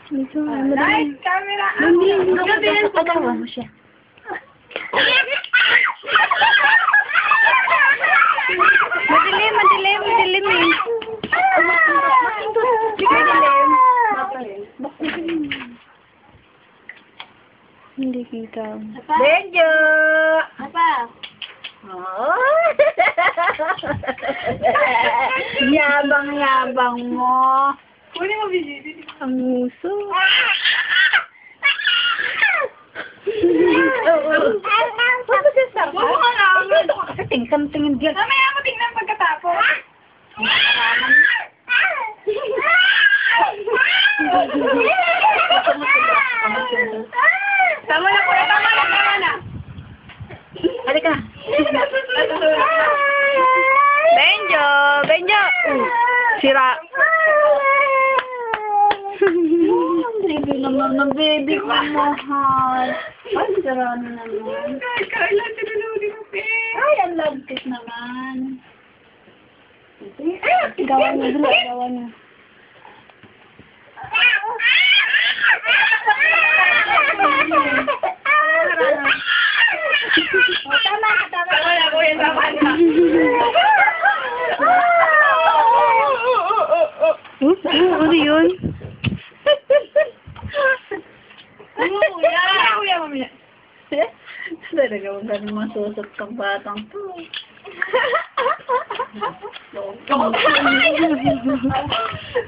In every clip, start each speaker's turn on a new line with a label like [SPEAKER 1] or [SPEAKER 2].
[SPEAKER 1] Dito,
[SPEAKER 2] Light, camera.
[SPEAKER 1] Pagawa mo siya. Madilim eh. Hindi kita.
[SPEAKER 2] Benjo! Apa? Oh! Yabang-yabang mo. Kunin mo, Bijiti.
[SPEAKER 1] Ang uso. Tingin diyan.
[SPEAKER 2] Mamaya mo tingnan pagkatapos. Tama na po, tama na.
[SPEAKER 1] Halika. Benjo. Sira.
[SPEAKER 2] Baby naman, ng baby ko mahal. Ay, sara na naman.
[SPEAKER 1] Carla, tinulungan mo,
[SPEAKER 2] Ay, ang love kiss naman.
[SPEAKER 1] Gawa niya.
[SPEAKER 2] Tama na, kuya, tama na.
[SPEAKER 1] Ano yun?
[SPEAKER 2] Kuya, mamaya. Talaga, huwag ka naman susot kang batang to.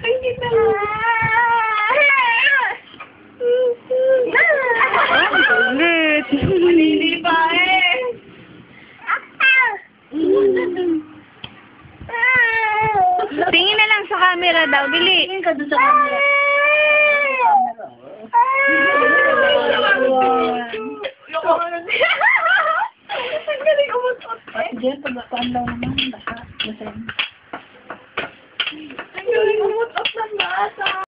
[SPEAKER 2] Ay, kita na.
[SPEAKER 1] Ulit.
[SPEAKER 2] Hindi pa eh.
[SPEAKER 1] Tingin na lang sa camera daw. Dili.
[SPEAKER 2] Tingin ka doon sa camera. Ang galing umutot. Diyan, pagbakaan daw naman. Basa. Basa. Ang galing umutot ng basa.